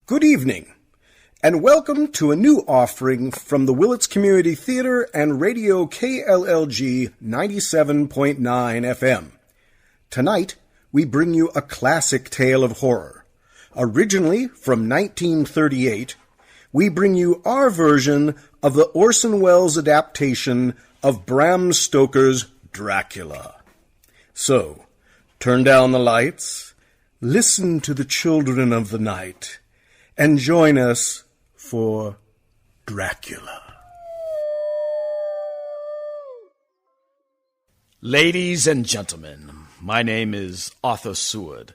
Good evening, and welcome to a new offering from the Willits Community Theatre and radio KLLG 97.9 FM. Tonight, we bring you a classic tale of horror. Originally from 1938, we bring you our version of the Orson Welles adaptation of Bram Stoker's Dracula. So, turn down the lights, listen to the children of the night, and join us for Dracula. Ladies and gentlemen, my name is Arthur Seward.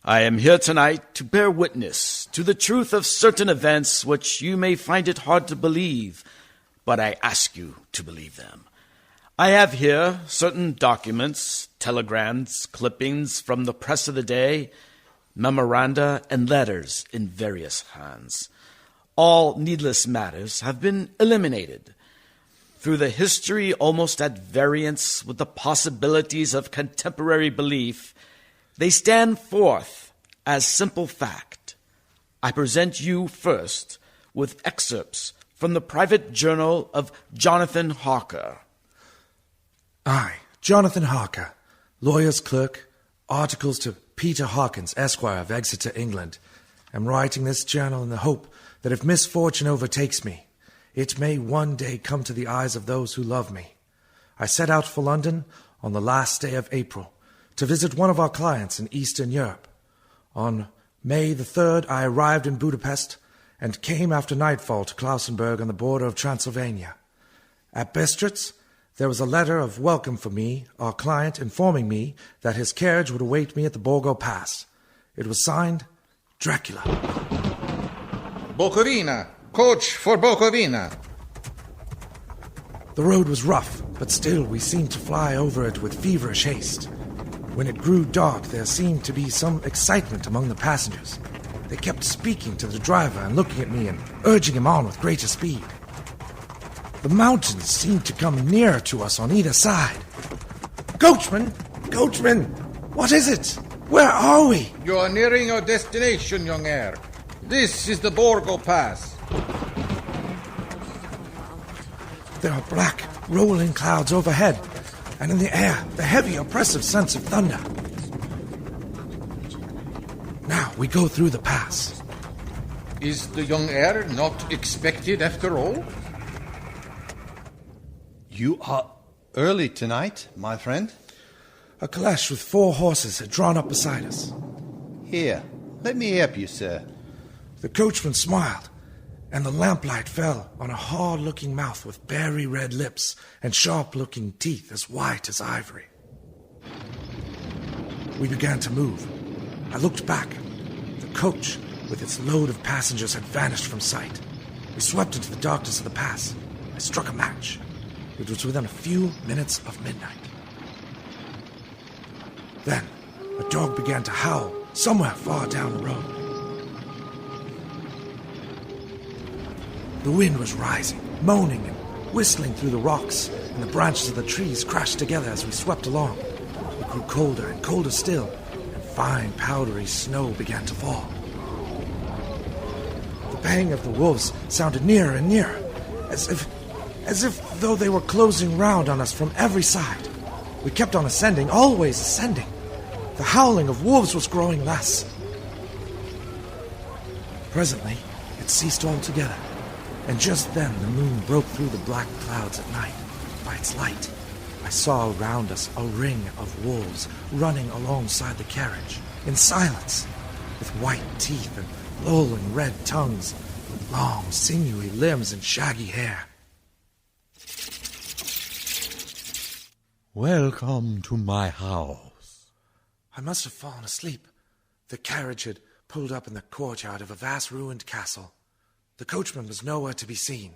I am here tonight to bear witness to the truth of certain events which you may find it hard to believe, but I ask you to believe them. I have here certain documents, telegrams, clippings from the press of the day, memoranda, and letters in various hands. All needless matters have been eliminated. Through the history almost at variance with the possibilities of contemporary belief, they stand forth as simple fact. I present you first with excerpts from the private journal of Jonathan Harker. I, Jonathan Harker, lawyer's clerk, articles to Peter Hawkins, Esquire of Exeter, England, am writing this journal in the hope that if misfortune overtakes me, it may one day come to the eyes of those who love me. I set out for London on the last day of April to visit one of our clients in Eastern Europe. On May the 3rd, I arrived in Budapest and came after nightfall to Klausenburg on the border of Transylvania. At Bistritz, there was a letter of welcome for me, our client informing me that his carriage would await me at the Borgo Pass. It was signed, Dracula. Bukovina! Coach for Bukovina! The road was rough, but still we seemed to fly over it with feverish haste. When it grew dark, there seemed to be some excitement among the passengers. They kept speaking to the driver and looking at me and urging him on with greater speed. The mountains seemed to come nearer to us on either side. Coachman! Coachman! What is it? Where are we? You are nearing your destination, young heir. This is the Borgo Pass. There are black, rolling clouds overhead, and in the air, the heavy, oppressive sense of thunder. Now we go through the pass. Is the young heir not expected after all? You are early tonight, my friend. A calash with 4 horses had drawn up beside us. Here, let me help you, sir. The coachman smiled, and the lamplight fell on a hard-looking mouth with berry red lips and sharp-looking teeth as white as ivory. We began to move. I looked back. The coach, with its load of passengers, had vanished from sight. We swept into the darkness of the pass. I struck a match. It was within a few minutes of midnight. Then, a dog began to howl somewhere far down the road. The wind was rising, moaning and whistling through the rocks, and the branches of the trees crashed together as we swept along. It grew colder and colder still, and fine, powdery snow began to fall. The baying of the wolves sounded nearer and nearer, as if though they were closing round on us from every side. We kept on ascending, always ascending. The howling of wolves was growing less. Presently, it ceased altogether, and just then the moon broke through the black clouds at night. By its light, I saw around us a ring of wolves running alongside the carriage, in silence, with white teeth and lolling red tongues, long, sinewy limbs and shaggy hair. Welcome to my house. I must have fallen asleep. The carriage had pulled up in the courtyard of a vast ruined castle. The coachman was nowhere to be seen.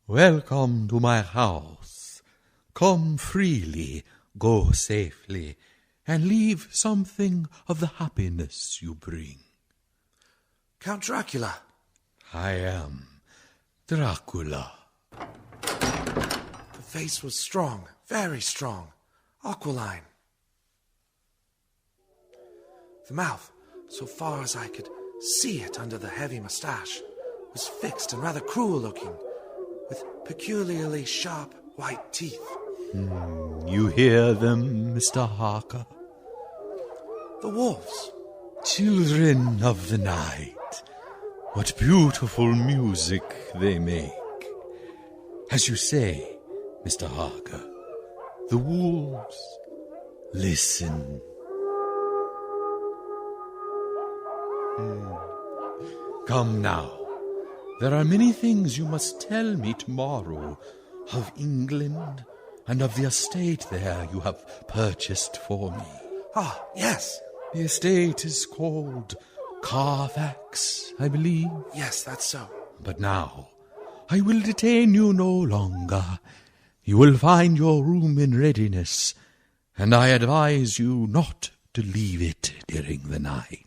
Welcome to my house. Come freely, go safely, and leave something of the happiness you bring. Count Dracula. I am Dracula. The face was strong, very strong, aquiline. The mouth, so far as I could see it under the heavy moustache, was fixed and rather cruel-looking, with peculiarly sharp white teeth. You hear them, Mr. Harker? The wolves. Children of the night. What beautiful music they make. As you say, Mr. Harker, the wolves. Listen. Come now. There are many things you must tell me tomorrow of England and of the estate there you have purchased for me. Ah, yes. The estate is called Carfax, I believe. Yes, that's so. But now, I will detain you no longer. You will find your room in readiness, and I advise you not to leave it during the night.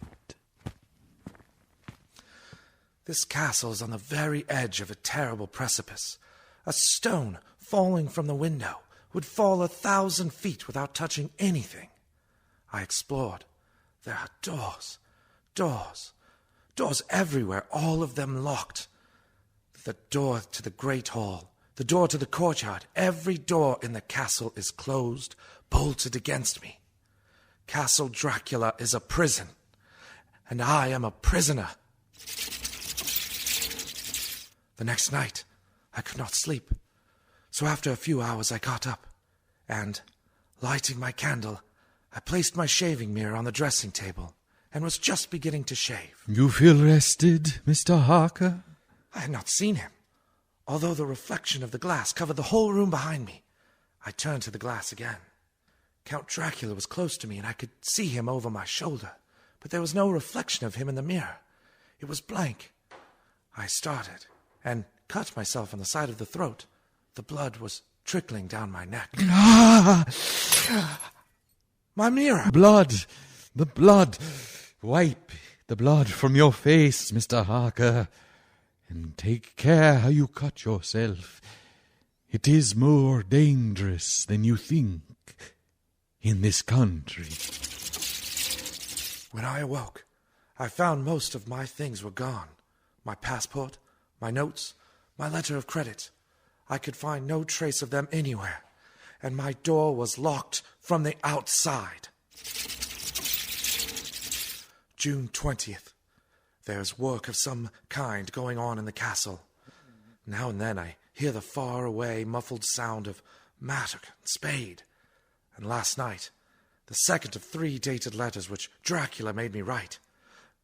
This castle is on the very edge of a terrible precipice. A stone falling from the window would fall 1,000 feet without touching anything. I explored. There are doors everywhere, all of them locked. The door to the great hall, the door to the courtyard, every door in the castle is closed, bolted against me. Castle Dracula is a prison, and I am a prisoner. The next night, I could not sleep, so after a few hours I got up, and, lighting my candle, I placed my shaving mirror on the dressing table and was just beginning to shave. You feel rested, Mr. Harker? I had not seen him, although the reflection of the glass covered the whole room behind me. I turned to the glass again. Count Dracula was close to me, and I could see him over my shoulder, but there was no reflection of him in the mirror. It was blank. I started and cut myself on the side of the throat. The blood was trickling down my neck. My mirror! Blood! The blood! Wipe the blood from your face, Mr. Harker, and take care how you cut yourself. It is more dangerous than you think in this country. When I awoke, I found most of my things were gone. My passport, my notes, my letter of credit. I could find no trace of them anywhere, and my door was locked from the outside. June 20th. There's work of some kind going on in the castle. Now and then I hear the far-away, muffled sound of mattock and spade. And last night, the second of 3 dated letters which Dracula made me write.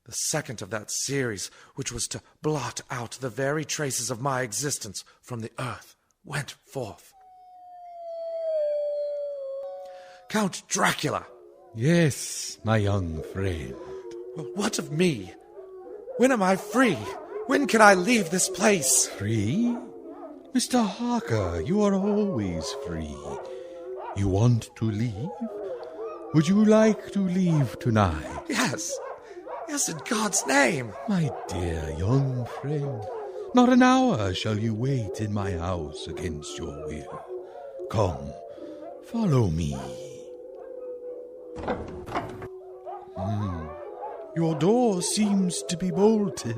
The second of that series which was to blot out the very traces of my existence from the earth went forth. Count Dracula! Yes, my young friend. Well, what of me? When am I free? When can I leave this place? Free? Mr. Harker, you are always free. You want to leave? Would you like to leave tonight? Yes. Yes, in God's name. My dear young friend, not an hour shall you wait in my house against your will. Come, follow me. Your door seems to be bolted.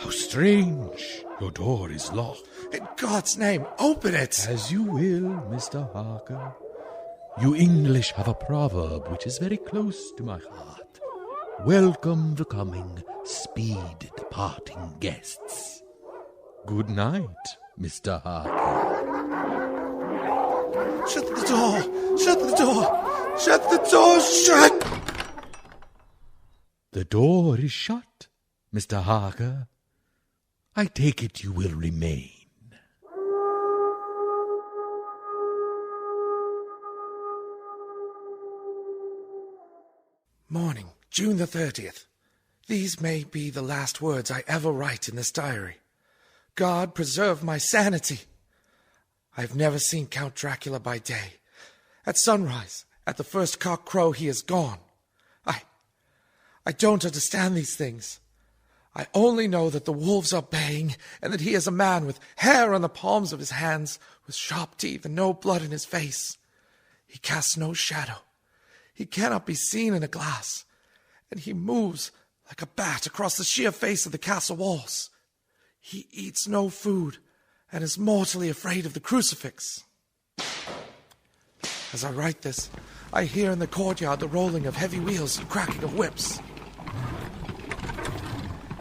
How strange. Your door is locked. In God's name, open it. As you will, Mr. Harker. You English have a proverb which is very close to my heart. Welcome the coming, speed the parting guests. Good night, Mr. Harker. Shut the door! Shut the door! Shut the door! Shut! The door is shut, Mr. Harker. I take it you will remain. Morning, June the 30th. These may be the last words I ever write in this diary. God preserve my sanity. I have never seen Count Dracula by day. At sunrise, at the first cock crow, he is gone. I don't understand these things. I only know that the wolves are baying, and that he is a man with hair on the palms of his hands, with sharp teeth and no blood in his face. He casts no shadow. He cannot be seen in a glass, and he moves like a bat across the sheer face of the castle walls. He eats no food and is mortally afraid of the crucifix. As I write this, I hear in the courtyard the rolling of heavy wheels and cracking of whips.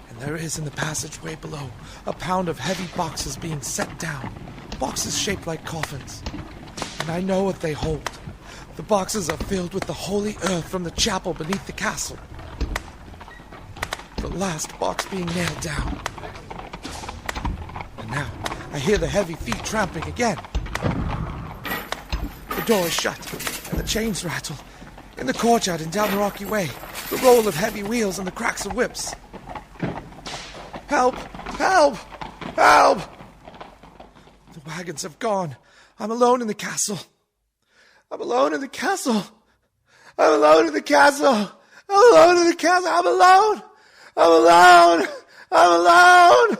And there is in the passageway below a pound of heavy boxes being set down, boxes shaped like coffins. And I know what they hold. The boxes are filled with the holy earth from the chapel beneath the castle. The last box being nailed down. And now I hear the heavy feet tramping again. The door is shut, and the chains rattle. In the courtyard and down the rocky way, the roll of heavy wheels and the cracks of whips. Help! Help! Help! The wagons have gone. I'm alone in the castle. I'm alone in the castle. I'm alone in the castle. I'm alone in the castle. I'm alone. I'm alone. I'm alone.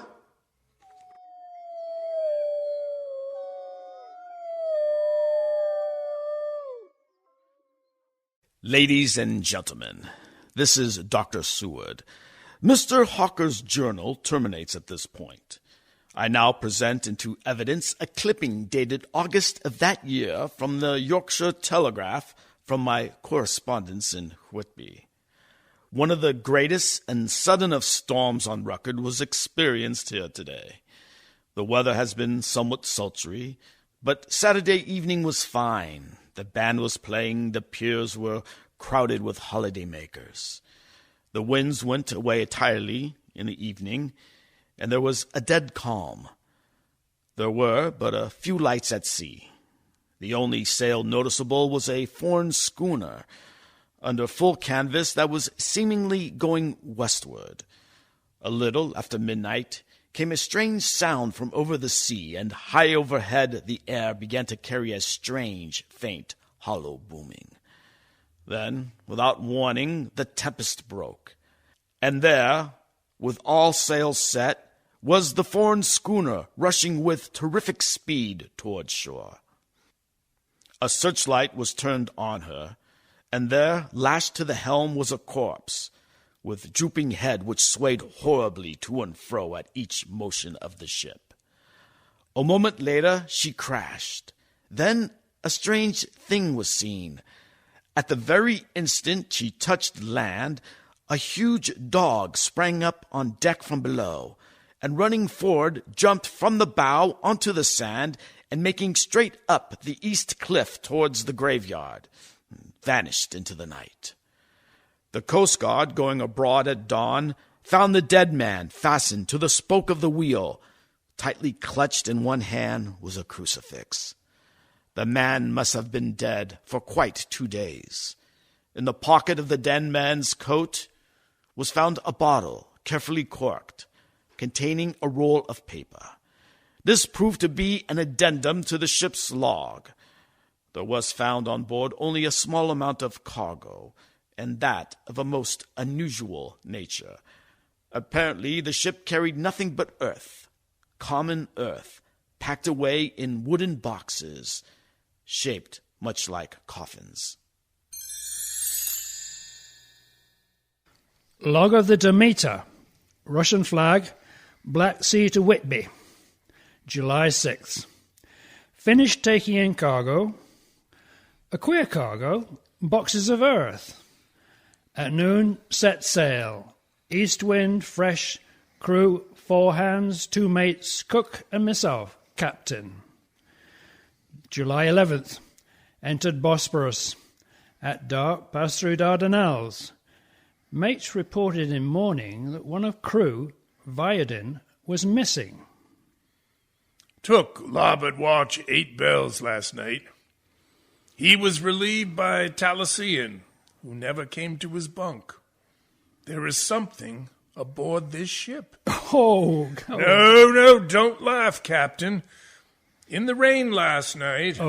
Ladies and gentlemen, this is Dr. Seward. Mr. Hawker's journal terminates at this point. I now present into evidence a clipping dated August of that year from the Yorkshire Telegraph from my correspondence in Whitby. One of the greatest and sudden of storms on record was experienced here today. The weather has been somewhat sultry, but Saturday evening was fine. The band was playing, the piers were crowded with holidaymakers. The winds went away entirely in the evening, and there was a dead calm. There were but a few lights at sea. The only sail noticeable was a foreign schooner under full canvas that was seemingly going westward. A little after midnight came a strange sound from over the sea, and high overhead the air began to carry a strange, faint, hollow booming. Then, without warning, the tempest broke, and there, with all sails set, was the foreign schooner rushing with terrific speed toward shore. A searchlight was turned on her, and there, lashed to the helm, was a corpse, with drooping head which swayed horribly to and fro at each motion of the ship. A moment later she crashed. Then a strange thing was seen. At the very instant she touched land, a huge dog sprang up on deck from below, and running forward jumped from the bow onto the sand, and making straight up the east cliff towards the graveyard, vanished into the night. The Coast Guard, going abroad at dawn, found the dead man fastened to the spoke of the wheel. Tightly clutched in one hand was a crucifix. The man must have been dead for quite 2 days. In the pocket of the dead man's coat was found a bottle, carefully corked, containing a roll of paper. This proved to be an addendum to the ship's log. There was found on board only a small amount of cargo, and that of a most unusual nature. Apparently the ship carried nothing but earth, common earth, packed away in wooden boxes, shaped much like coffins. Log of the Demeter, Russian flag, Black Sea to Whitby, July 6th. Finished taking in cargo, a queer cargo, boxes of earth. At noon, set sail. East wind, fresh. Crew, 4 hands, 2 mates, cook and myself, captain. July 11th. Entered Bosporus. At dark, passed through Dardanelles. Mates reported in morning that one of crew, Viadin, was missing. Took larboard watch 8 bells last night. He was relieved by Talasian, who never came to his bunk. There is something aboard this ship. Oh, God. No, don't laugh, Captain. In the rain last night,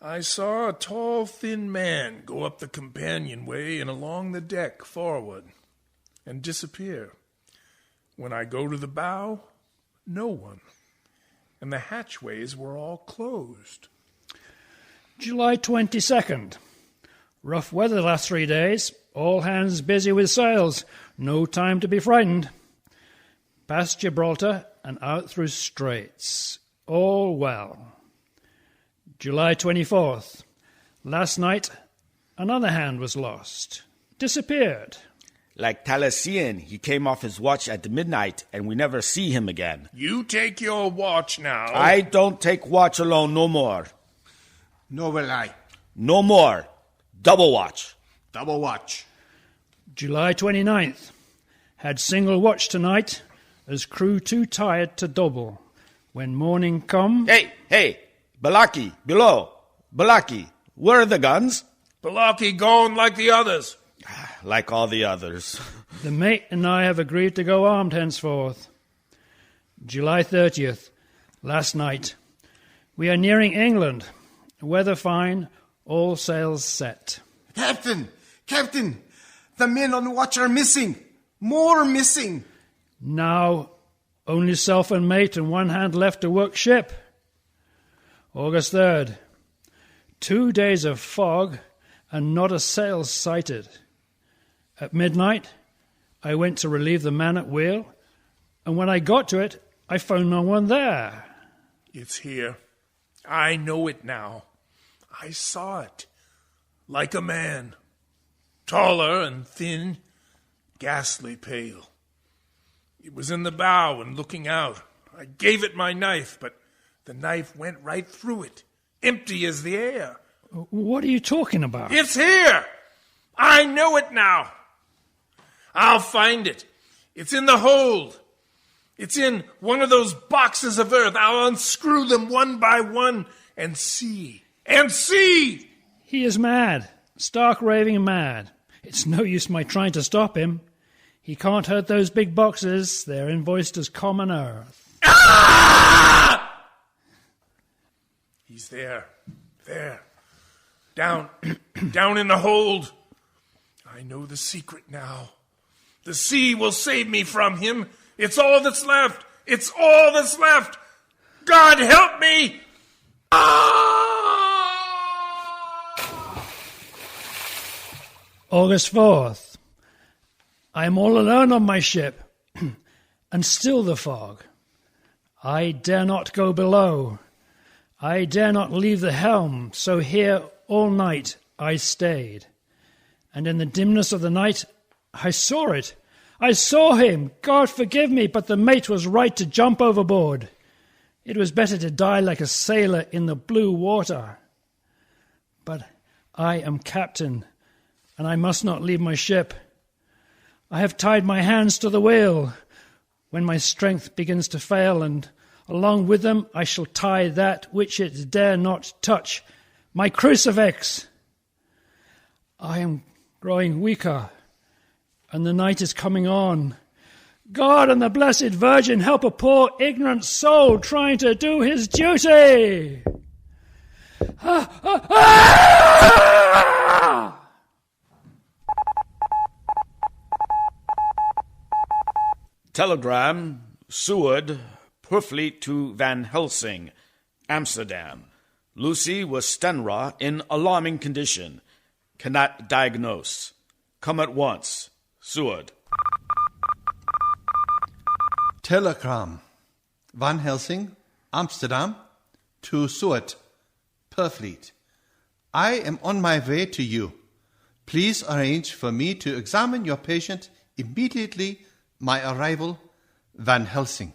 I saw a tall, thin man go up the companionway and along the deck forward and disappear. When I go to the bow, no one. And the hatchways were all closed. July 22nd. Rough weather the last 3 days. All hands busy with sails. No time to be frightened. Past Gibraltar and out through Straits. All well. July 24th. Last night, another hand was lost. Disappeared. Like Taliesin, he came off his watch at midnight, and we never see him again. You take your watch now. I don't take watch alone no more. Nor will I. No more. Double watch. Double watch. July 29th. Had single watch tonight, as crew too tired to double. When morning come... Hey, Balaki, below. Balaki, where are the guns? Balaki gone like the others. Like all the others. The mate and I have agreed to go armed henceforth. July 30th. Last night. We are nearing England. Weather fine, all sails set. Captain! The men on watch are missing. More missing. Now, only self and mate and one hand left to work ship. August 3rd. 2 days of fog and not a sail sighted. At midnight, I went to relieve the man at wheel, and when I got to it, I found no one there. It's here. I know it now. I saw it. Like a man. Taller and thin, ghastly pale. It was in the bow and looking out. I gave it my knife, but the knife went right through it, empty as the air. What are you talking about? It's here! I know it now. I'll find it. It's in the hold. It's in one of those boxes of earth. I'll unscrew them one by one and see. And see! He is mad. Stark raving mad. It's no use my trying to stop him. He can't hurt those big boxes. They're invoiced as common earth. Ah! He's there. There. Down in the hold. I know the secret now. The sea will save me from him. It's all that's left. It's all that's left. God help me! August 4th. I am all alone on my ship, and still the fog. I dare not go below. I dare not leave the helm, so here all night I stayed. And in the dimness of the night, I saw it. I saw him. God forgive me, but the mate was right to jump overboard. It was better to die like a sailor in the blue water. But I am captain, and I must not leave my ship. I have tied my hands to the wheel. When my strength begins to fail, and along with them I shall tie that which it dare not touch, my crucifix. I am growing weaker, and the night is coming on. God and the Blessed Virgin help a poor ignorant soul trying to do his duty. Telegram, Seward, Purfleet to Van Helsing, Amsterdam. Lucy was Stenra in alarming condition. Cannot diagnose. Come at once. Seward. Telegram. Van Helsing, Amsterdam, to Seward, Purfleet. I am on my way to you. Please arrange for me to examine your patient immediately my arrival, Van Helsing.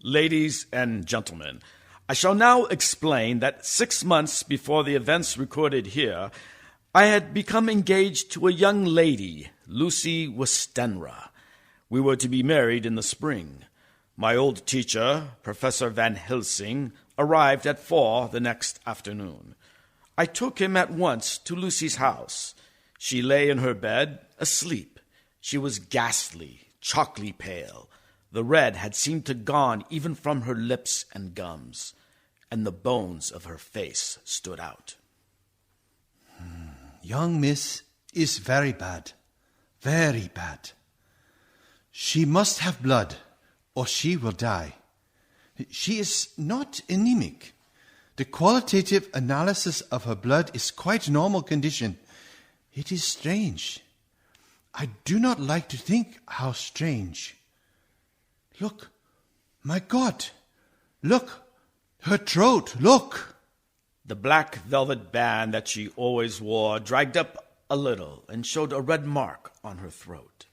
Ladies and gentlemen, I shall now explain that 6 months before the events recorded here, I had become engaged to a young lady, Lucy Westenra. We were to be married in the spring. My old teacher, Professor Van Helsing, arrived at 4 the next afternoon. I took him at once to Lucy's house. She lay in her bed, asleep. She was ghastly, chalkly pale. The red had seemed to gone even from her lips and gums, and the bones of her face stood out. Young miss is very bad. Very bad. She must have blood, or she will die. She is not anemic. The qualitative analysis of her blood is quite normal condition. It is strange. I do not like to think how strange. Look, my God, look, her throat, look. The black velvet band that she always wore dragged up a little and showed a red mark on her throat.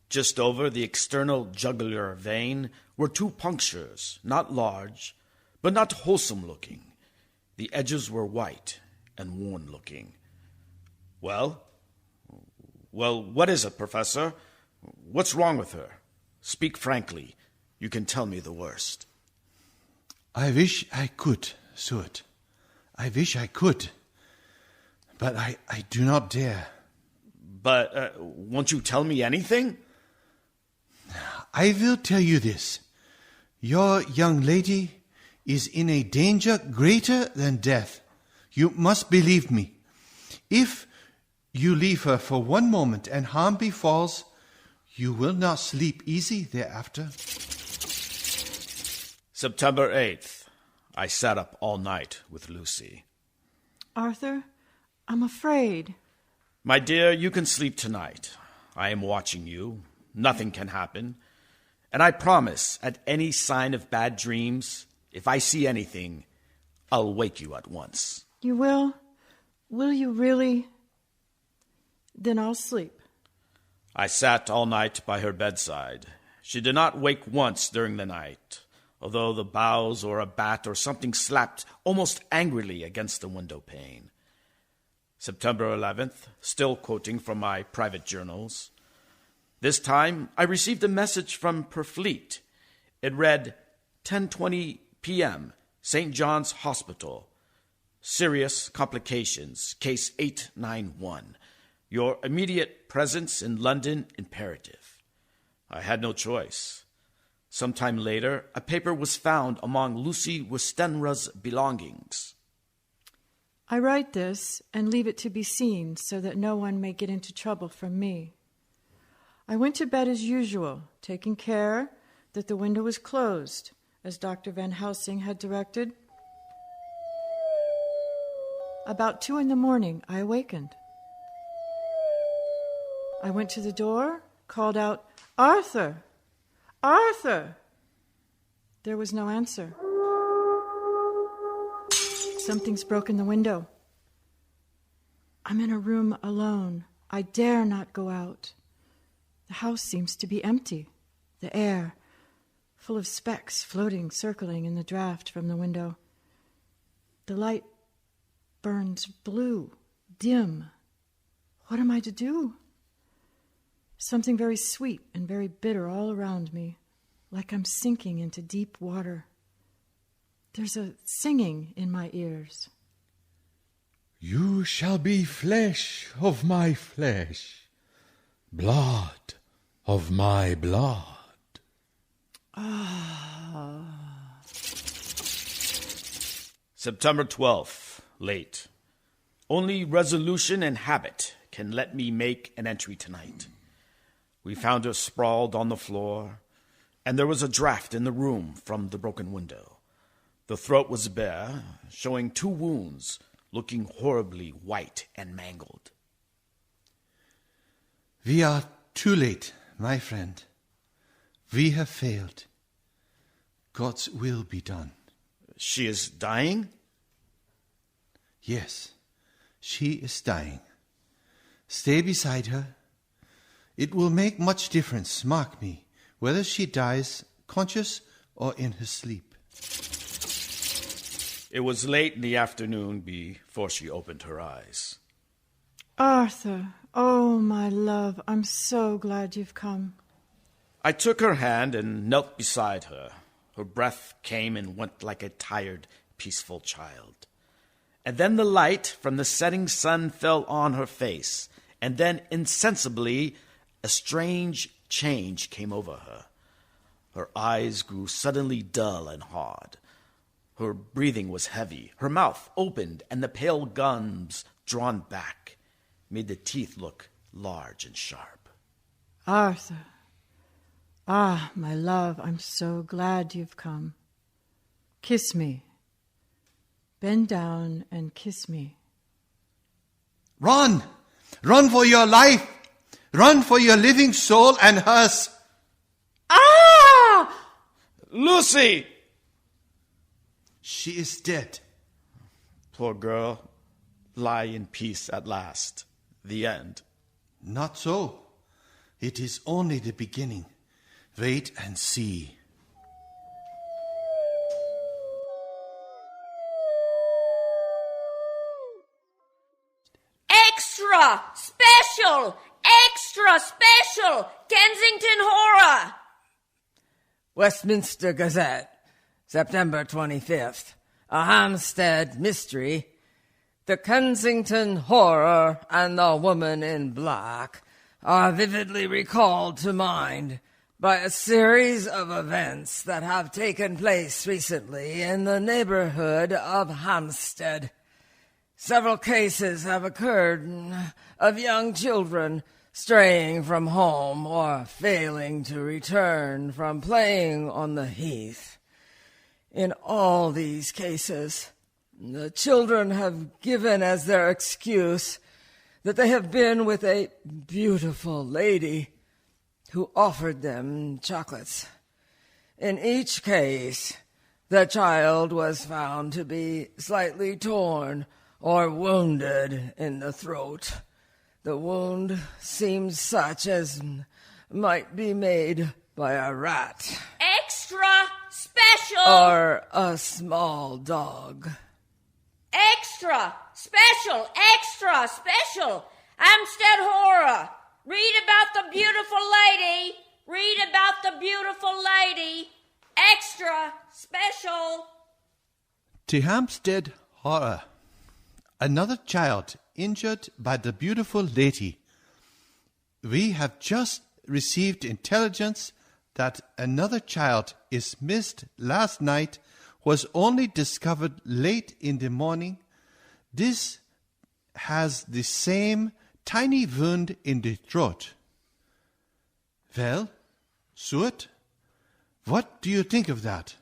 Just over the external jugular vein were 2 punctures, not large, but not wholesome-looking. The edges were white and worn-looking. Well, what is it, Professor? What's wrong with her? Speak frankly. You can tell me the worst. I wish I could, Suet. I wish I could. But I do not dare. But won't you tell me anything? I will tell you this. Your young lady is in a danger greater than death. You must believe me. If you leave her for one moment and harm befalls, you will not sleep easy thereafter. September 8th. I sat up all night with Lucy. Arthur, I'm afraid. My dear, you can sleep tonight. I am watching you. Nothing can happen. And I promise, at any sign of bad dreams, if I see anything, I'll wake you at once. You will? Will you really? Then I'll sleep. I sat all night by her bedside. She did not wake once during the night, although the boughs or a bat or something slapped almost angrily against the window pane. September 11th, still quoting from my private journals. This time, I received a message from Purfleet. It read, 10:20 p.m., St. John's Hospital. Serious complications, case 891. Your immediate presence in London imperative. I had no choice. Sometime later, a paper was found among Lucy Westenra's belongings. I write this and leave it to be seen so that no one may get into trouble from me. I went to bed as usual, taking care that the window was closed, as Dr. Van Helsing had directed. About 2 a.m, I awakened. I went to the door, called out, "Arthur! Arthur!" There was no answer. Something's broken the window. I'm in a room alone. I dare not go out. The house seems to be empty. The air, full of specks floating, circling in the draught from the window. The light burns blue, dim. What am I to do? Something very sweet and very bitter all around me, like I'm sinking into deep water. There's a singing in my ears. You shall be flesh of my flesh, blood of my blood. September 12th, late. Only resolution and habit can let me make an entry tonight. We found her sprawled on the floor, and there was a draft in the room from the broken window. The throat was bare, showing 2 wounds, looking horribly white and mangled. We are too late, my friend. We have failed. God's will be done. She is dying? Yes, she is dying. Stay beside her. It will make much difference, mark me, whether she dies conscious or in her sleep. It was late in the afternoon before she opened her eyes. Arthur, oh, my love, I'm so glad you've come. I took her hand and knelt beside her. Her breath came and went like a tired, peaceful child. And then the light from the setting sun fell on her face, and then insensibly a strange change came over her. Her eyes grew suddenly dull and hard. Her breathing was heavy. Her mouth opened, and the pale gums, drawn back, made the teeth look large and sharp. Arthur. Ah, my love, I'm so glad you've come. Kiss me. Bend down and kiss me. Run! Run for your life! Run for your living soul and hers. Ah! Lucy! She is dead. Poor girl. Lie in peace at last. The end. Not so. It is only the beginning. Wait and see. Extra special! Extra special! Kensington Horror! Westminster Gazette, September 25th. A Hampstead mystery. The Kensington Horror and the Woman in Black are vividly recalled to mind by a series of events that have taken place recently in the neighborhood of Hampstead. Several cases have occurred of young children straying from home or failing to return from playing on the heath. In all these cases, the children have given as their excuse that they have been with a beautiful lady who offered them chocolates. In each case, the child was found to be slightly torn or wounded in the throat. The wound seemed such as might be made by a rat. Extra special! Or a small dog. Extra special! Extra special! Hampstead Horror! Read about the beautiful lady! Read about the beautiful lady! Extra special! To Hampstead Horror. Another child injured by the beautiful lady. We have just received intelligence that another child is missed last night, was only discovered late in the morning. This has the same tiny wound in the throat. Well, Stuart, what do you think of that?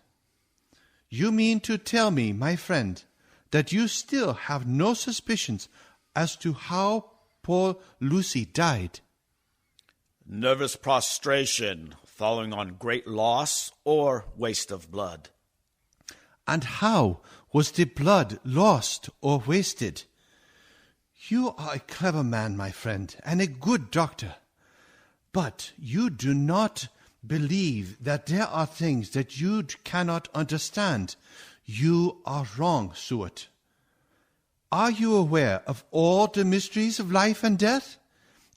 You mean to tell me, my friend, that you still have no suspicions as to how poor Lucy died? Nervous prostration following on great loss or waste of blood. And how was the blood lost or wasted? You are a clever man, my friend, and a good doctor. But you do not believe that there are things that you cannot understand. You are wrong, Stuart. Are you aware of all the mysteries of life and death?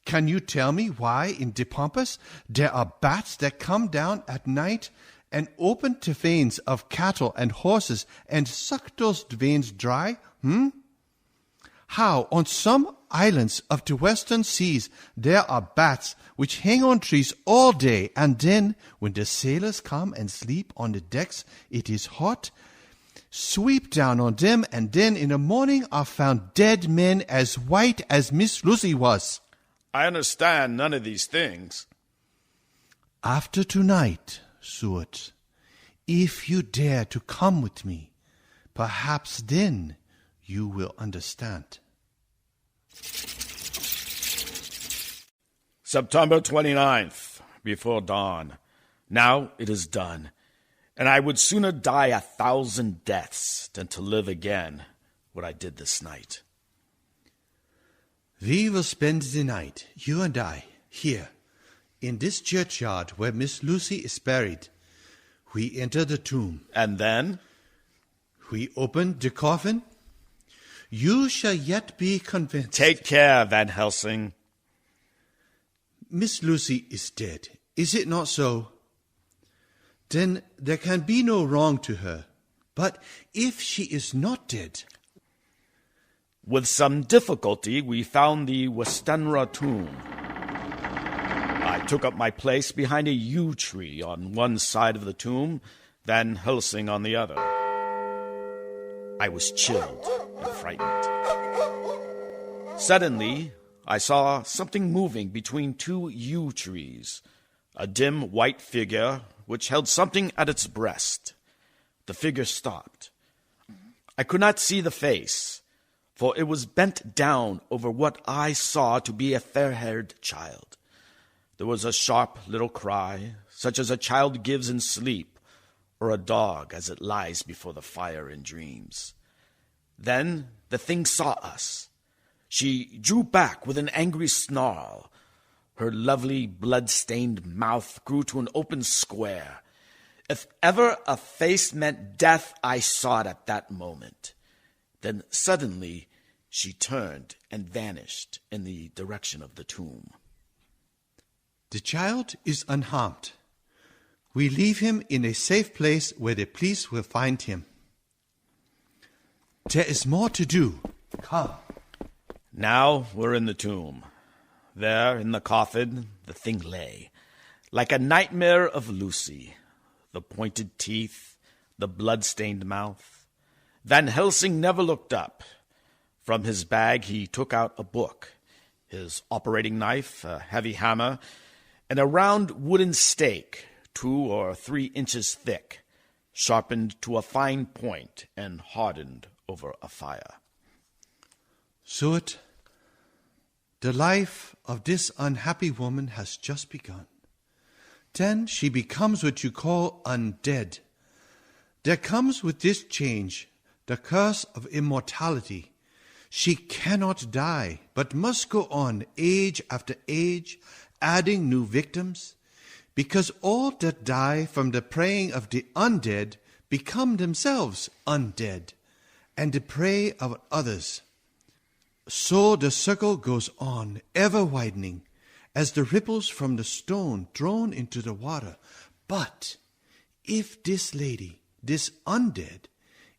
Can you tell me why in De Pampas there are bats that come down at night and open the veins of cattle and horses and suck those veins dry? How on some islands of the western seas there are bats which hang on trees all day, and then when the sailors come and sleep on the decks, it is hot, sweep down on them, and then in the morning are found dead men as white as Miss Lucy was. I understand none of these things. After tonight, Stuart, if you dare to come with me, perhaps then you will understand. September 29th, before dawn. Now it is done, and I would sooner die 1,000 deaths than to live again what I did this night. We will spend the night, you and I, here, in this churchyard where Miss Lucy is buried. We enter the tomb. And then? We open the coffin. You shall yet be convinced. Take care, Van Helsing. Miss Lucy is dead, is it not so? Then there can be no wrong to her. But if she is not dead... With some difficulty, we found the Westenra tomb. I took up my place behind a yew tree on one side of the tomb, Van Helsing on the other. I was chilled and frightened. Suddenly, I saw something moving between two yew trees, a dim white figure which held something at its breast. The figure stopped. I could not see the face, for it was bent down over what I saw to be a fair-haired child. There was a sharp little cry, such as a child gives in sleep, or a dog as it lies before the fire in dreams. Then the thing saw us. She drew back with an angry snarl. Her lovely blood-stained mouth grew to an open square. If ever a face meant death, I saw it at that moment. Then suddenly she turned and vanished in the direction of the tomb. The child is unharmed. We leave him in a safe place where the police will find him. There is more to do. Come. Now we're in the tomb. There, in the coffin, the thing lay, like a nightmare of Lucy. The pointed teeth, the blood-stained mouth. Van Helsing never looked up. From his bag he took out a book, his operating knife, a heavy hammer, and a round wooden stake, 2 or 3 inches thick, sharpened to a fine point and hardened over a fire. Suet, the life of this unhappy woman has just begun. Then she becomes what you call undead. There comes with this change the curse of immortality. She cannot die, but must go on age after age, adding new victims, because all that die from the preying of the undead become themselves undead, and the prey of others. So the circle goes on, ever widening, as the ripples from the stone thrown into the water. But if this lady, this undead,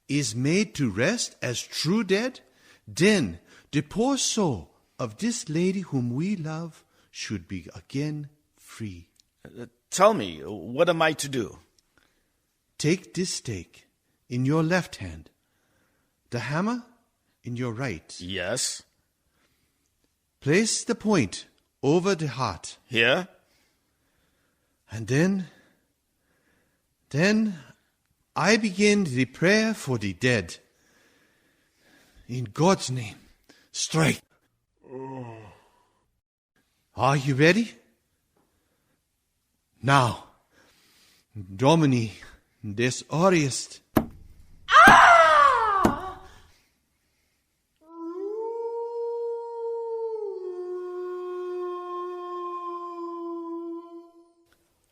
is made to rest as true dead, then the poor soul of this lady whom we love should be again free. Tell me, what am I to do? Take this stake in your left hand, the hammer in your right. Yes. Place the point over the heart. Here? And then I begin the prayer for the dead. In God's name, strike. Are you ready? Now, Domini, des Aureus.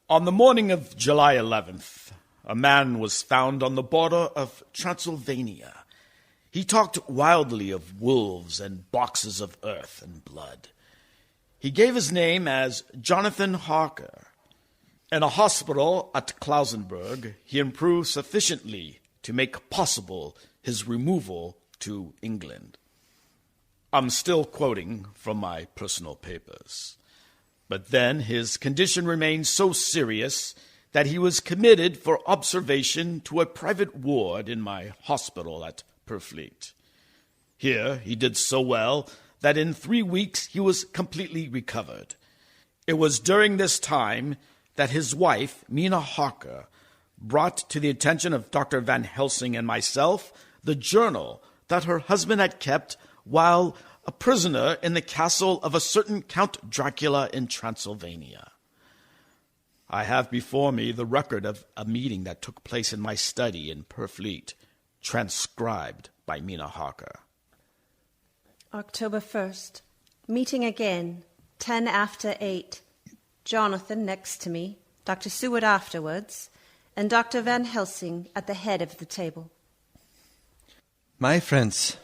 On the morning of July 11th, a man was found on the border of Transylvania. He talked wildly of wolves and boxes of earth and blood. He gave his name as Jonathan Harker. In a hospital at Klausenburg, he improved sufficiently to make possible his removal to England. I'm still quoting from my personal papers. But then his condition remained so serious that he was committed for observation to a private ward in my hospital at Purfleet. Here he did so well that in 3 weeks he was completely recovered. It was during this time that his wife, Mina Harker, brought to the attention of Dr. Van Helsing and myself the journal that her husband had kept while a prisoner in the castle of a certain Count Dracula in Transylvania. I have before me the record of a meeting that took place in my study in Purfleet, transcribed by Mina Harker. October 1st. Meeting again, 10 after 8. Jonathan next to me, Dr. Seward afterwards, and Dr. Van Helsing at the head of the table. My friends,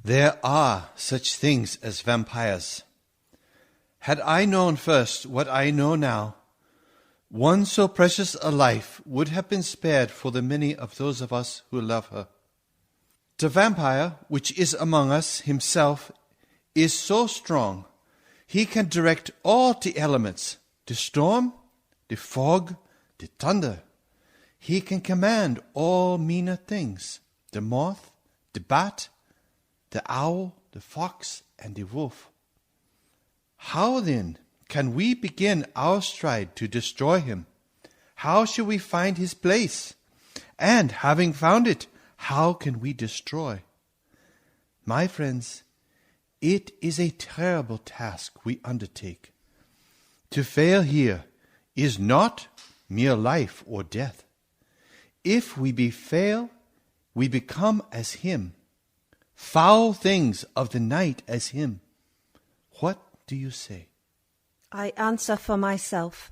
there are such things as vampires. Had I known first what I know now, one so precious a life would have been spared for the many of those of us who love her. The vampire, which is among us himself, is so strong, he can direct all the elements, the storm, the fog, the thunder. He can command all meaner things, the moth, the bat, the owl, the fox, and the wolf. How then can we begin our stride to destroy him? How shall we find his place? And having found it, how can we destroy? My friends, it is a terrible task we undertake. To fail here is not mere life or death. If we fail, we become as him, foul things of the night as him. What do you say? I answer for myself.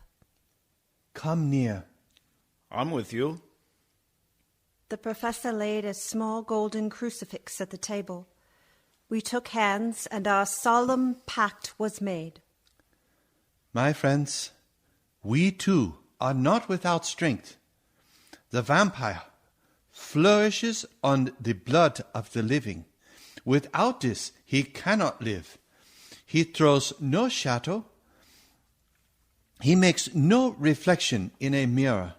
Come near. I'm with you. The professor laid a small golden crucifix at the table. We took hands, and our solemn pact was made. My friends, we too are not without strength. The vampire flourishes on the blood of the living. Without this, he cannot live. He throws no shadow. He makes no reflection in a mirror.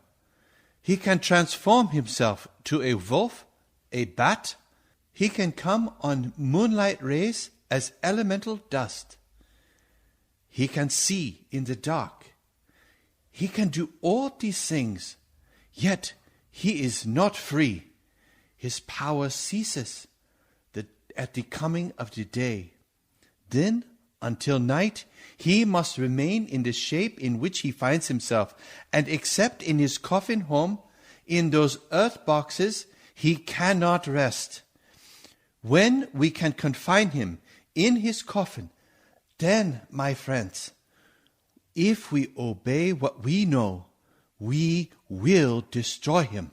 He can transform himself to a wolf, a bat. He can come on moonlight rays as elemental dust. He can see in the dark. He can do all these things, yet he is not free. His power ceases at the coming of the day. Then, until night, he must remain in the shape in which he finds himself, and except in his coffin home, in those earth boxes, he cannot rest. When we can confine him in his coffin, then, my friends, if we obey what we know, we will destroy him.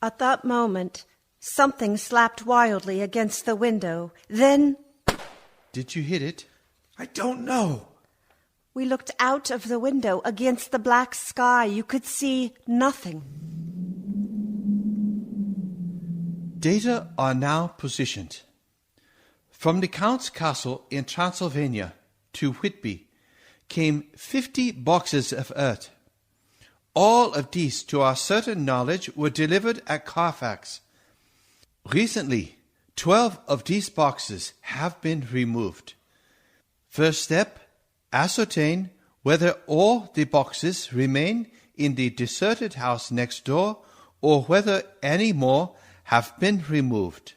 At that moment, something slapped wildly against the window. Then... Did you hit it? I don't know. We looked out of the window against the black sky. You could see nothing. Data are now positioned. From the Count's castle in Transylvania to Whitby came 50 boxes of earth. All of these, to our certain knowledge, were delivered at Carfax. Recently, 12 of these boxes have been removed. First step, ascertain whether all the boxes remain in the deserted house next door or whether any more have been removed.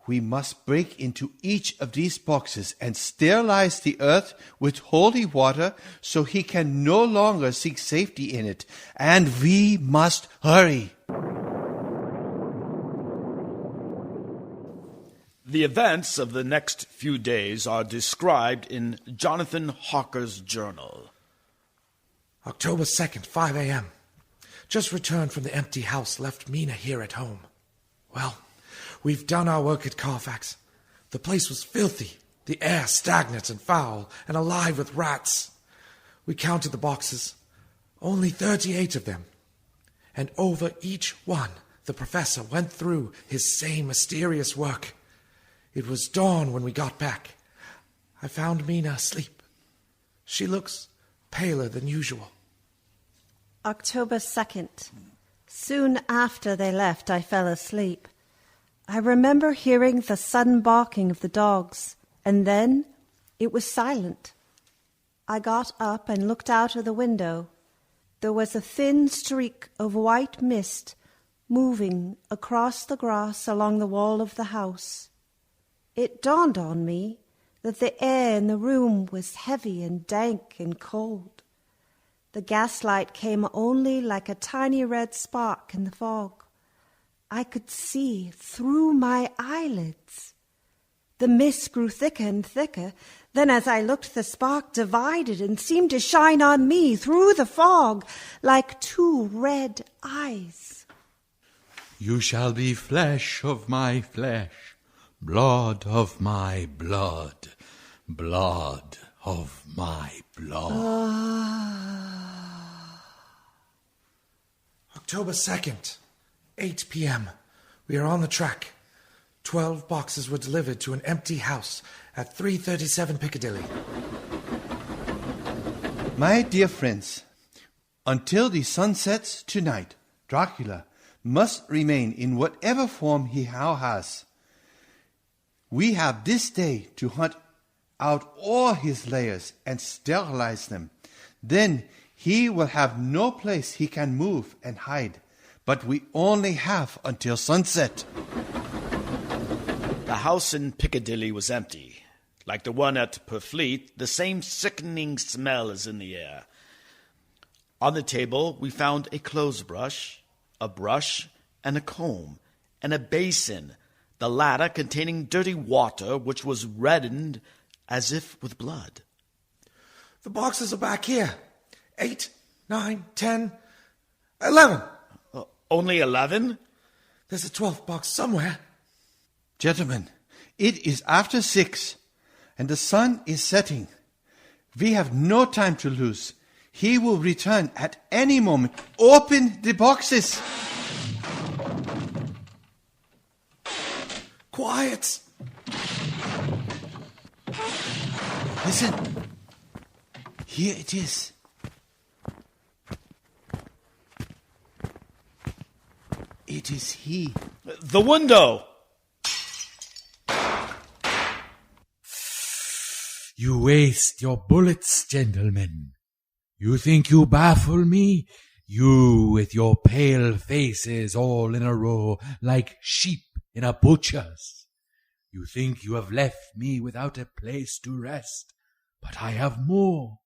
We must break into each of these boxes and sterilize the earth with holy water so he can no longer seek safety in it. And we must hurry. The events of the next few days are described in Jonathan Harker's journal. October 2nd, 5 a.m. Just returned from the empty house, left Mina here at home. Well, we've done our work at Carfax. The place was filthy, the air stagnant and foul, and alive with rats. We counted the boxes, only 38 of them. And over each one, the professor went through his same mysterious work. It was dawn when we got back. I found Mina asleep. She looks paler than usual. October 2nd. Soon after they left, I fell asleep. I remember hearing the sudden barking of the dogs, and then it was silent. I got up and looked out of the window. There was a thin streak of white mist moving across the grass along the wall of the house. It dawned on me that the air in the room was heavy and dank and cold. The gaslight came only like a tiny red spark in the fog. I could see through my eyelids. The mist grew thicker and thicker. Then as I looked, the spark divided and seemed to shine on me through the fog like two red eyes. You shall be flesh of my flesh, blood of my blood, blood of my blood. October 2nd, 8 p.m. We are on the track. 12 boxes were delivered to an empty house at 337 Piccadilly. My dear friends, until the sun sets tonight, Dracula must remain in whatever form he now has. We have this day to hunt out all his layers and sterilize them. Then he will have no place he can move and hide. But we only have until sunset. The house in Piccadilly was empty. Like the one at Purfleet, the same sickening smell is in the air. On the table, we found a clothes brush, a brush, and a comb, and a basin, the latter containing dirty water which was reddened as if with blood. The boxes are back here. 8, 9, 10, 11. Only 11? There's a 12th box somewhere. Gentlemen, it is after 6, and the sun is setting. We have no time to lose. He will return at any moment. Open the boxes. Quiet. Listen. Here it is. It is he. The window! You waste your bullets, gentlemen. You think you baffle me? You with your pale faces all in a row like sheep in a butcher's. You think you have left me without a place to rest, but I have more,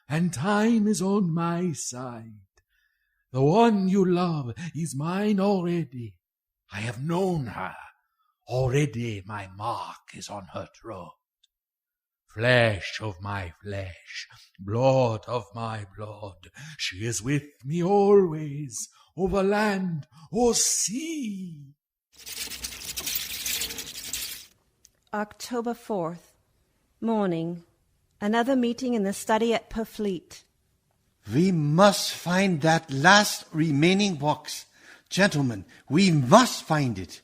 and time is on my side. The one you love is mine already. I have known her. Already my mark is on her throat. Flesh of my flesh, blood of my blood, she is with me always, over land or sea. October 4th, morning. Another meeting in the study at Purfleet. We must find that last remaining box. Gentlemen, we must find it.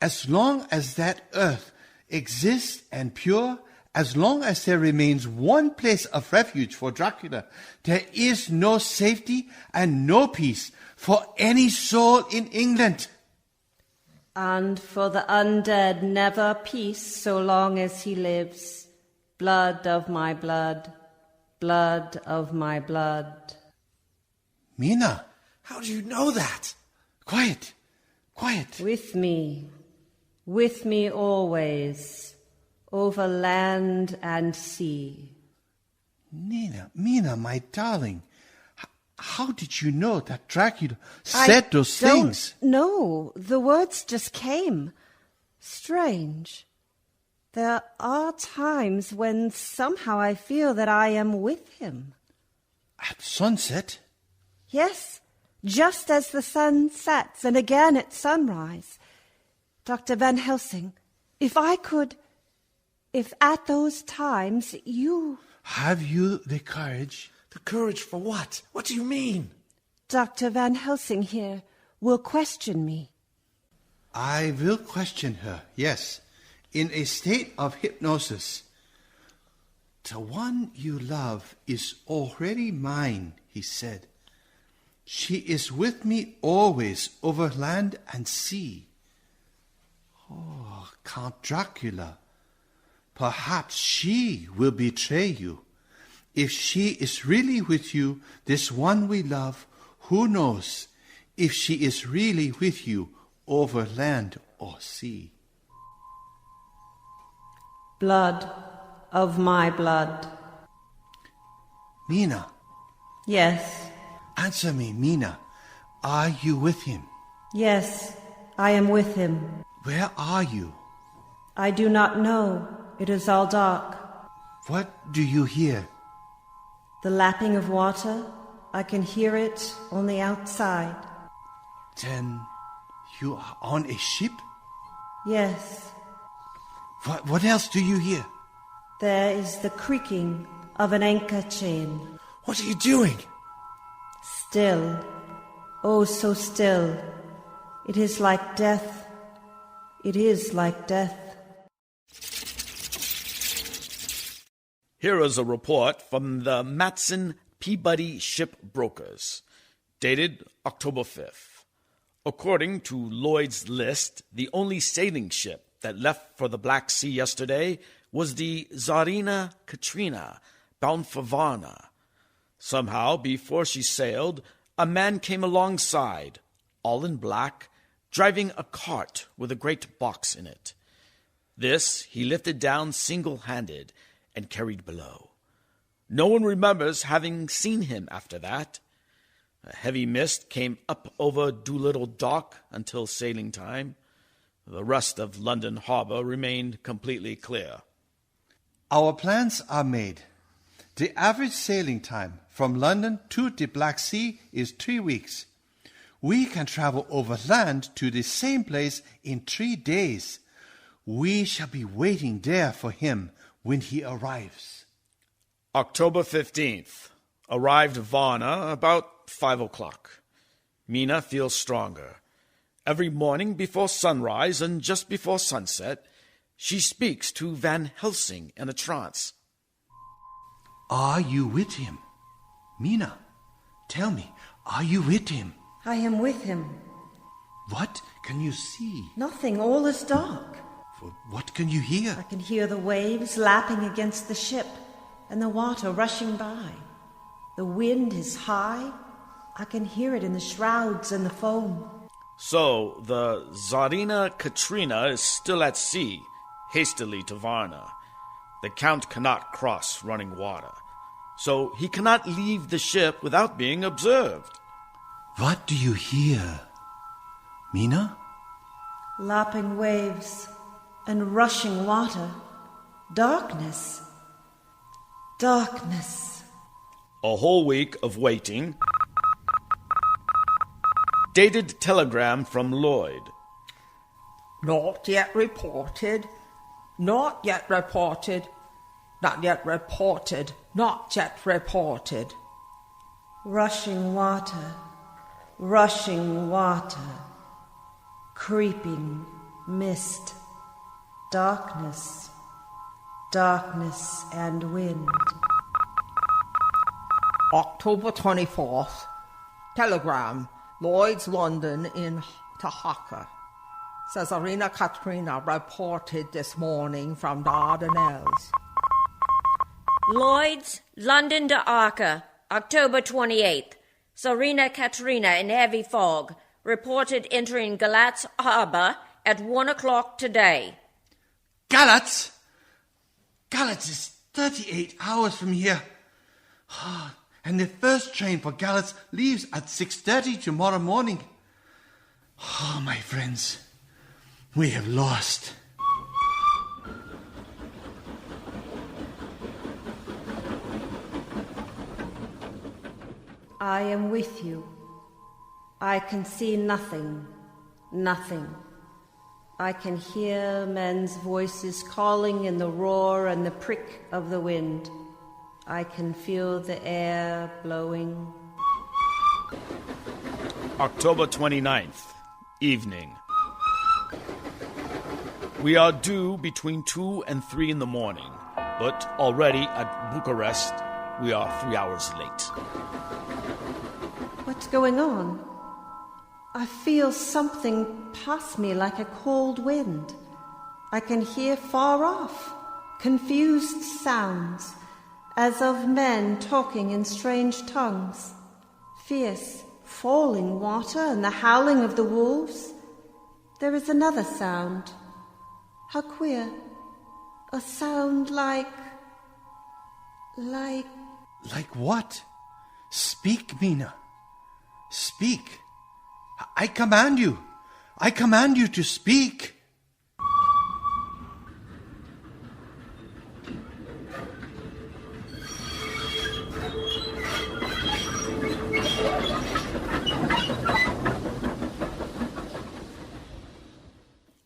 As long as that earth exists and pure, as long as there remains one place of refuge for Dracula, there is no safety and no peace for any soul in England. And for the undead never peace so long as he lives. Blood of my blood, blood of my blood. Mina! How do you know that? Quiet, quiet. With me always, over land and sea. Mina, my darling, how did you know that Dracula said those things? No, the words just came. Strange. There are times when somehow I feel that I am with him. At sunset? Yes, just as the sun sets, and again at sunrise. Dr. Van Helsing, if at those times you... Have you the courage? The courage for what? What do you mean? Dr. Van Helsing here will question me. I will question her, yes, in a state of hypnosis. The one you love is already mine, he said. She is with me always over land and sea. Oh, Count Dracula, perhaps she will betray you. If she is really with you, this one we love, who knows if she is really with you over land or sea? Blood of my blood. Mina. Yes. Answer me, Mina. Are you with him? Yes, I am with him. Where are you? I do not know. It is all dark. What do you hear? The lapping of water. I can hear it on the outside. Then you are on a ship? Yes. What else do you hear? There is the creaking of an anchor chain. What are you doing? Still. Oh, so still. It is like death. It is like death. Here is a report from the Matson Peabody Ship Brokers, dated October 5th. According to Lloyd's list, the only sailing ship that left for the Black Sea yesterday was the Tsarina Katrina, bound for Varna. Somehow, before she sailed, a man came alongside, all in black, driving a cart with a great box in it. This he lifted down single-handed and carried below. No one remembers having seen him after that. A heavy mist came up over Doolittle Dock until sailing time. The rest of London Harbour remained completely clear. Our plans are made. The average sailing time from London to the Black Sea is 3 weeks. We can travel overland to the same place in 3 days. We shall be waiting there for him when he arrives. October 15th. Arrived Varna about 5 o'clock. Mina feels stronger. Every morning before sunrise and just before sunset, she speaks to Van Helsing in a trance. Are you with him? Mina, tell me, are you with him? I am with him. What can you see? Nothing, all is dark. What can you hear? I can hear the waves lapping against the ship and the water rushing by. The wind is high. I can hear it in the shrouds and the foam. So the Tsarina Katrina is still at sea, hastily to Varna. The Count cannot cross running water, so he cannot leave the ship without being observed. What do you hear, Mina? Lapping waves and rushing water. Darkness. Darkness. A whole week of waiting. Dated telegram from Lloyd. Not yet reported. Not yet reported. Not yet reported. Not yet reported. Rushing water. Rushing water. Creeping mist. Darkness. Darkness and wind. October 24th. Telegram. Lloyd's, London, in Tahaka. Tsarina Katrina reported this morning from the Dardanelles. Lloyd's, London to Arca, October 28th. Tsarina Katrina in heavy fog, reported entering Galatz Harbour at 1 o'clock today. Galatz? Galatz is 38 hours from here. And the first train for Galatz leaves at 6:30 tomorrow morning. Oh, my friends, we have lost. I am with you. I can see nothing, nothing. I can hear men's voices calling in the roar and the prick of the wind. I can feel the air blowing. October 29th, evening. We are due between 2 and 3 in the morning, but already at Bucharest, we are 3 hours late. What's going on? I feel something pass me like a cold wind. I can hear far off confused sounds, as of men talking in strange tongues, fierce falling water and the howling of the wolves. There is another sound. How queer. A sound like... Like what? Speak, Mina. Speak. I command you. I command you to speak.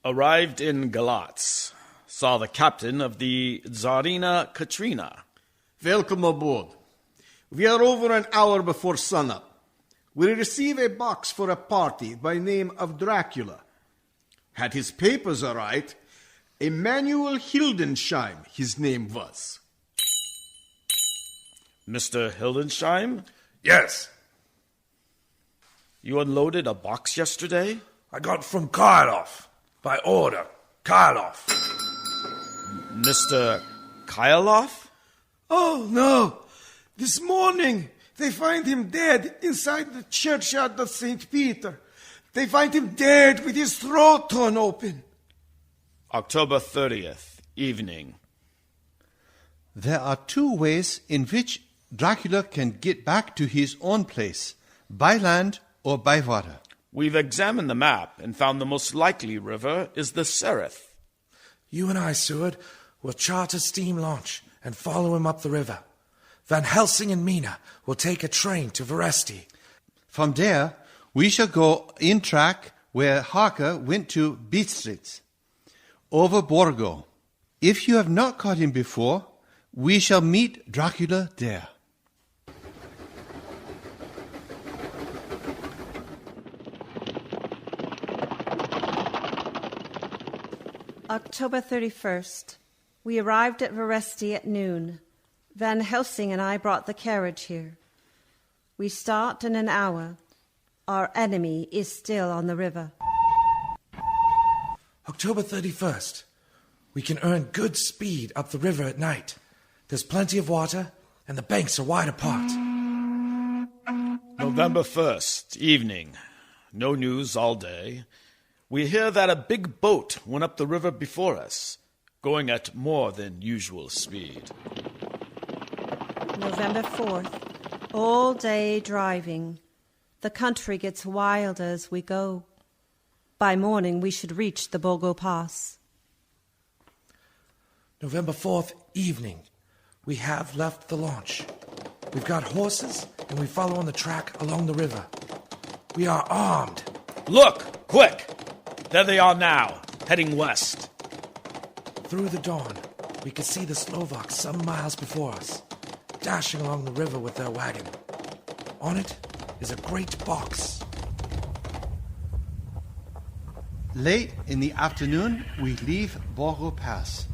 Arrived in Galatz. Saw the captain of the Tsarina Katrina. Welcome aboard. We are over an hour before sunup. We receive a box for a party by name of Dracula. Had his papers aright, Emanuel Hildensheim his name was. Mr. Hildensheim? Yes. You unloaded a box yesterday? I got from Karloff. By order. Karloff. Mr. Kyloff? Oh, no. This morning, they find him dead inside the churchyard of St. Peter. They find him dead with his throat torn open. October 30th, evening. There are two ways in which Dracula can get back to his own place, by land or by water. We've examined the map and found the most likely river is the Sereth. You and I, Seward, will chart a steam launch and follow him up the river. Van Helsing and Mina will take a train to Veresti. From there, we shall go in track where Harker went to Bistritz, over Borgo. If you have not caught him before, we shall meet Dracula there. October 31st. We arrived at Veresti at noon. Van Helsing and I brought the carriage here. We start in an hour. Our enemy is still on the river. October 31st. We can earn good speed up the river at night. There's plenty of water, and the banks are wide apart. November 1st, evening. No news all day. We hear that a big boat went up the river before us, going at more than usual speed. November 4th. All day driving. The country gets wilder as we go. By morning we should reach the Borgo Pass. November 4th, evening. We have left the launch. We've got horses, and we follow on the track along the river. We are armed. Look, quick! There they are now, heading west. Through the dawn, we could see the Slovaks some miles before us, dashing along the river with their wagon. On it is a great box. Late in the afternoon, we leave Borgo Pass.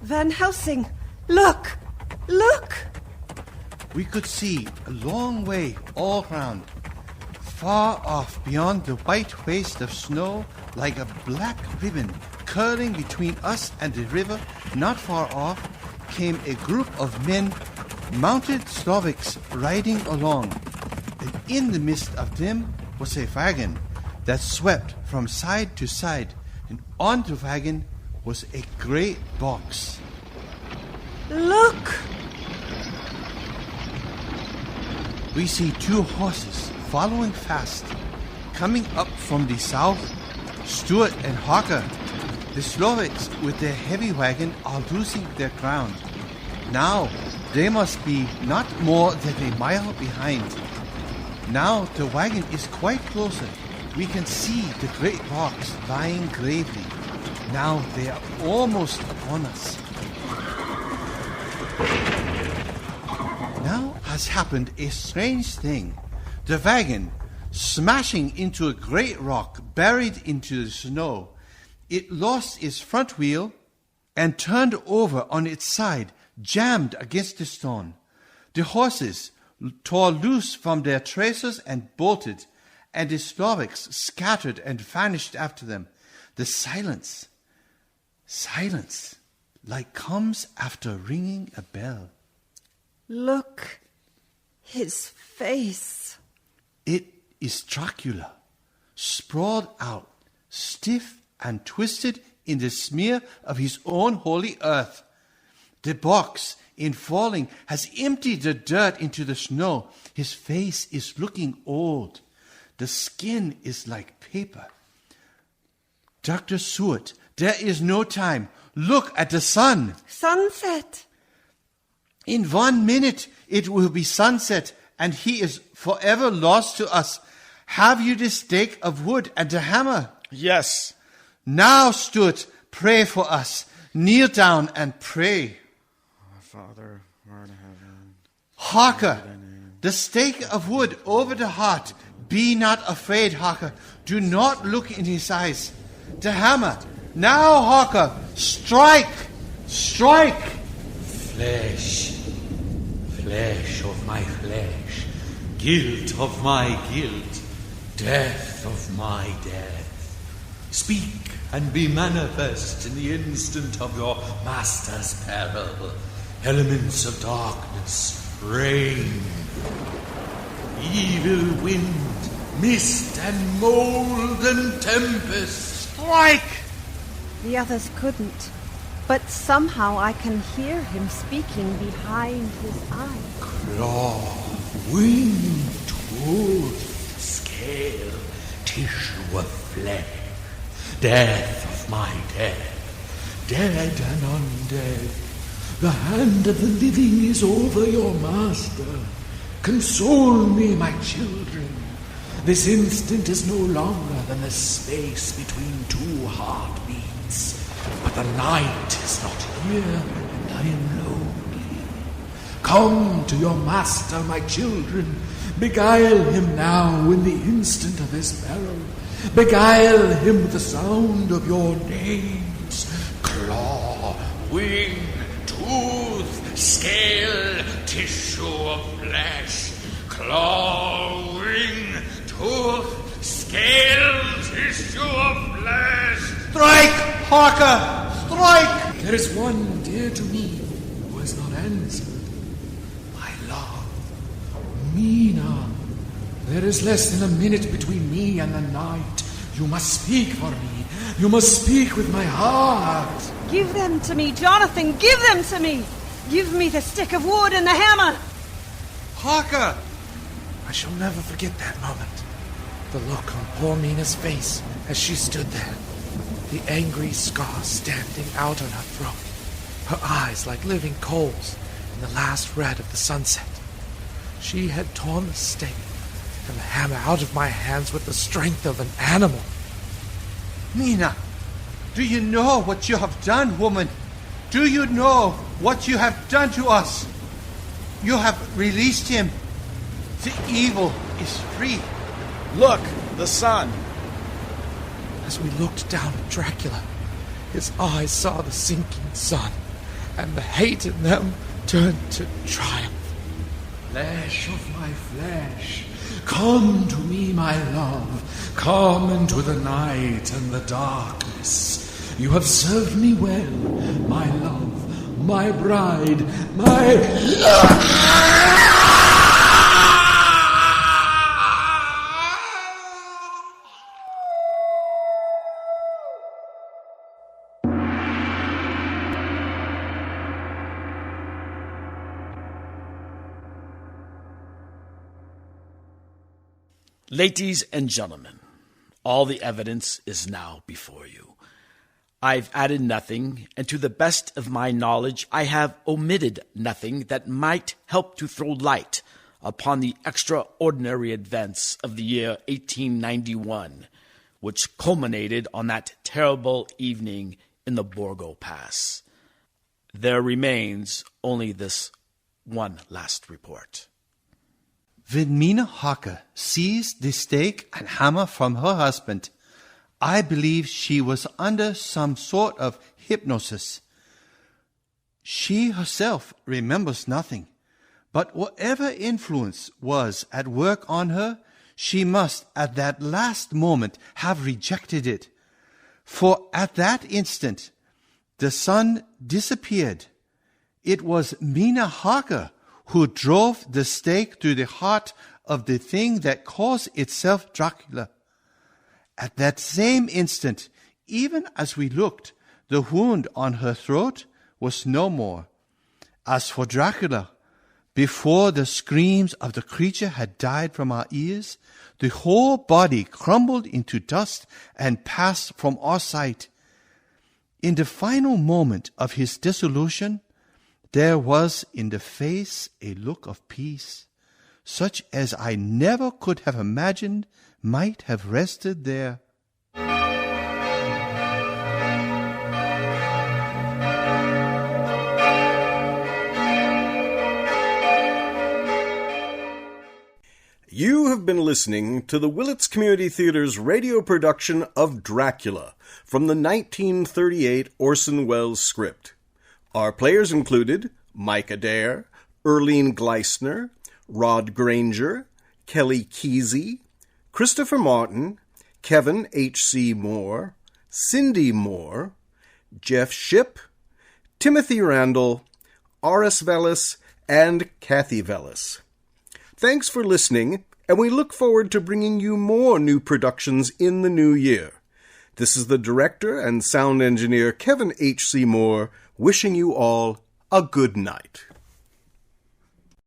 Van Helsing, look! Look! We could see a long way all round. Far off beyond the white waste of snow, like a black ribbon curling between us and the river, not far off, came a group of men, mounted Slovaks, riding along. And in the midst of them was a wagon that swept from side to side, and on the wagon was a great box. Look! We see two horses following fast, coming up from the south. Stuart and Harker, the Slovaks with their heavy wagon, are losing their ground. Now they must be not more than a mile behind. Now the wagon is quite closer. We can see the great box lying gravely. Now they are almost upon us. Now has happened a strange thing. The wagon, smashing into a great rock buried into the snow, it lost its front wheel and turned over on its side, jammed against the stone. The horses tore loose from their traces and bolted, and the Slovaks scattered and vanished after them. The silence, like comes after ringing a bell. Look, his face. It is Dracula, sprawled out, stiff and twisted in the smear of his own holy earth. The box, in falling, has emptied the dirt into the snow. His face is looking old. The skin is like paper. Dr. Seward, there is no time. Look at the sun. Sunset. In 1 minute it will be sunset, and he is forever lost to us. Have you the stake of wood and the hammer? Yes. Now, Stuart, pray for us. Kneel down and pray. Our Father, who art in heaven. Harker, the stake of wood over the heart. Be not afraid, Harker. Do not look in his eyes. The hammer. Now, Harker, strike! Strike! Flesh of my flesh, guilt of my guilt, death of my death. Speak and be manifest in the instant of your master's peril. Elements of darkness, rain, evil wind, mist and mold and tempest. Strike! The others couldn't. But somehow I can hear him speaking behind his eyes. Claw, wing, tooth, scale, tissue of flesh, death of my death, dead and undead. The hand of the living is over your master. Console me, my children. This instant is no longer than the space between two heartbeats. But the night is not here, and I am lonely. Come to your master, my children. Beguile him now in the instant of his peril. Beguile him with the sound of your names. Claw, wing, tooth, scale, tissue of flesh. Claw, wing, tooth, scale, tissue of flesh. Strike, Harker! Strike! There is one dear to me who has not answered. My love, Mina. There is less than a minute between me and the night. You must speak for me. You must speak with my heart. Give them to me, Jonathan. Give them to me. Give me the stick of wood and the hammer. Harker! I shall never forget that moment. The look on poor Mina's face as she stood there. The angry scar standing out on her throat. Her eyes like living coals in the last red of the sunset. She had torn the stake and the hammer out of my hands with the strength of an animal. Mina, do you know what you have done, woman? Do you know what you have done to us? You have released him. The evil is free. Look, the sun. As we looked down at Dracula, his eyes saw the sinking sun, and the hate in them turned to triumph. Flesh of my flesh, come to me, my love. Come into the night and the darkness. You have served me well, my love, my bride, my... Ladies and gentlemen, all the evidence is now before you. I've added nothing, and to the best of my knowledge, I have omitted nothing that might help to throw light upon the extraordinary events of the year 1891, which culminated on that terrible evening in the Borgo Pass. There remains only this one last report. When Mina Harker seized the stake and hammer from her husband, I believe she was under some sort of hypnosis. She herself remembers nothing, but whatever influence was at work on her, she must at that last moment have rejected it. For at that instant, the sun disappeared. It was Mina Harker who drove the stake through the heart of the thing that calls itself Dracula. At that same instant, even as we looked, the wound on her throat was no more. As for Dracula, before the screams of the creature had died from our ears, the whole body crumbled into dust and passed from our sight. In the final moment of his dissolution, there was in the face a look of peace, such as I never could have imagined might have rested there. You have been listening to the Willits Community Theatre's radio production of Dracula from the 1938 Orson Welles script. Our players included Mike Adair, Earlene Gleisner, Rod Grainger, Kelly Kesey, Christopher Martin, Kevin H.C. Mohr, Cindy Mohr, Jeff Shipp, Timothy Randall, Aris Vellis, and Kathy Vellis. Thanks for listening, and we look forward to bringing you more new productions in the new year. This is the director and sound engineer Kevin H.C. Mohr wishing you all a good night.